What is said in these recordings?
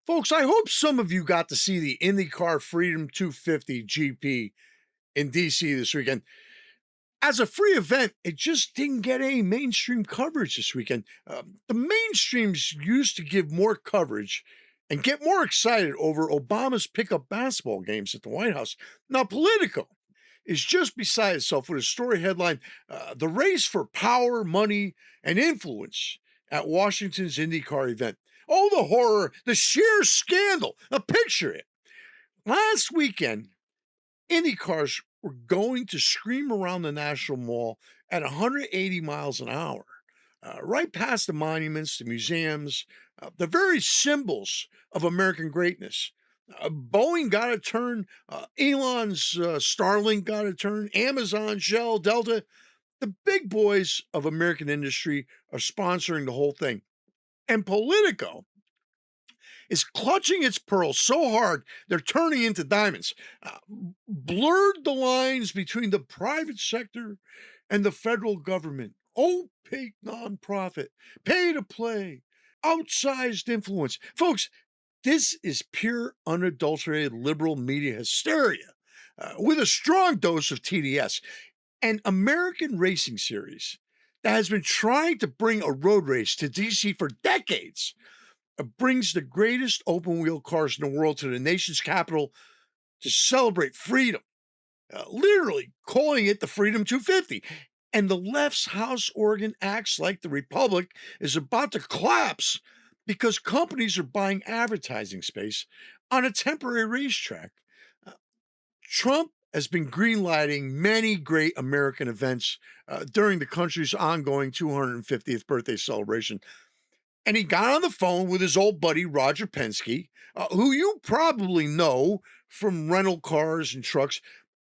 Folks, I hope some of you got to see the IndyCar Freedom 250 GP in DC this weekend. As a free event, it just didn't get any mainstream coverage this weekend. The mainstreams used to give more coverage and get more excited over Obama's pickup basketball games at the White House. Now, Politico is just beside itself with a story headline, The Race for Power, Money, and Influence at Washington's IndyCar event. Oh, the horror, the sheer scandal. Now, picture it. Last weekend, IndyCars were going to scream around the National Mall at 180 miles an hour, right past the monuments, the museums, the very symbols of American greatness. Boeing got a turn. Elon's Starlink got a turn. Amazon, Shell, Delta. The big boys of American industry are sponsoring the whole thing. And Politico is clutching its pearls so hard they're turning into diamonds. Blurred the lines between the private sector and the federal government. Opaque nonprofit, pay to play, outsized influence. Folks, this is pure, unadulterated liberal media hysteria with a strong dose of TDS. An American racing series that has been trying to bring a road race to DC for decades brings the greatest open wheel cars in the world to the nation's capital to celebrate freedom, literally calling it the Freedom 250. And the left's House organ acts like the Republic is about to collapse because companies are buying advertising space on a temporary racetrack. Uh, Trump has been greenlighting many great American events during the country's ongoing 250th birthday celebration. And he got on the phone with his old buddy, Roger Penske, who you probably know from rental cars and trucks.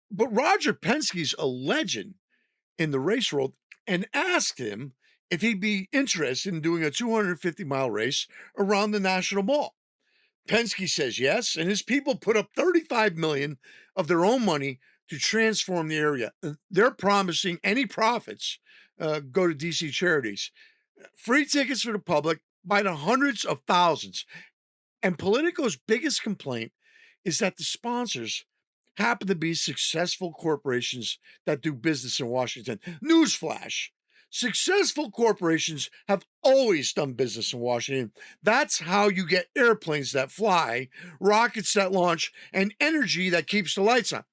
But Roger Penske's a legend in the race world and asked him if he'd be interested in doing a 250-mile race around the National Mall. Penske says yes, and his people put up $35 million of their own money to transform the area. They're promising any profits go to DC charities. Free tickets for the public by the hundreds of thousands. And Politico's biggest complaint is that the sponsors happen to be successful corporations that do business in Washington. Newsflash. Successful corporations have always done business in Washington. That's how you get airplanes that fly, rockets that launch, and energy that keeps the lights on.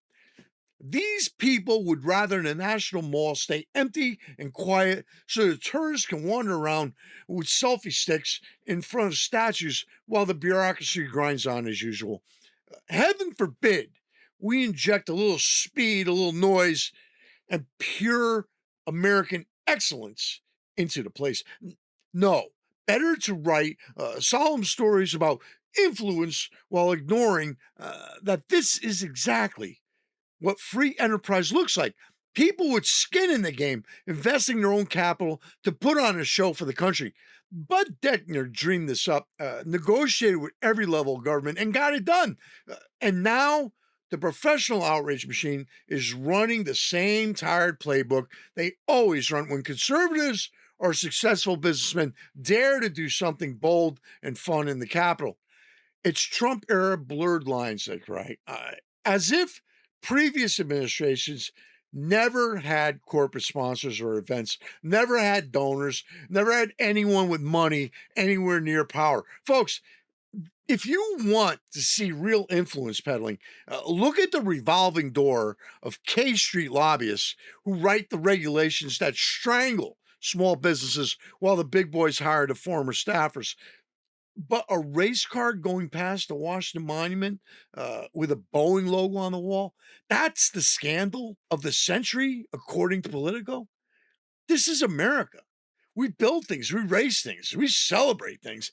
These people would rather the National Mall stay empty and quiet so the tourists can wander around with selfie sticks in front of statues while the bureaucracy grinds on as usual. Heaven forbid we inject a little speed, a little noise, and pure American excellence into the place. No, better to write solemn stories about influence while ignoring that this is exactly what free enterprise looks like. People with skin in the game, investing their own capital to put on a show for the country. Bud Deckner dreamed this up, negotiated with every level of government, and got it done. And now the professional outrage machine is running the same tired playbook they always run when conservatives or successful businessmen dare to do something bold and fun in the Capitol. It's Trump era blurred lines, like, right? As if previous administrations never had corporate sponsors or events, never had donors, never had anyone with money anywhere near power. Folks, if you want to see real influence peddling, look at the revolving door of K Street lobbyists who write the regulations that strangle small businesses while the big boys hire the former staffers. But a race car going past the Washington Monument with a Boeing logo on the wall, that's the scandal of the century, according to Politico. This is America. We build things, we race things, we celebrate things.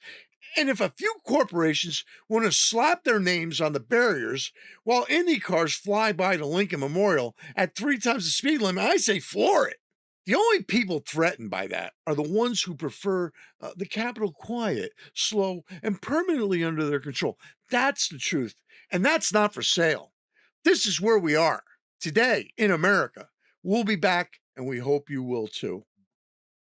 And if a few corporations want to slap their names on the barriers while Indy cars fly by the Lincoln Memorial at 3 times the speed limit, I say floor it. The only people threatened by that are the ones who prefer the Capitol quiet, slow, and permanently under their control. That's the truth, and that's not for sale. This is where we are today in America. We'll be back, and we hope you will too.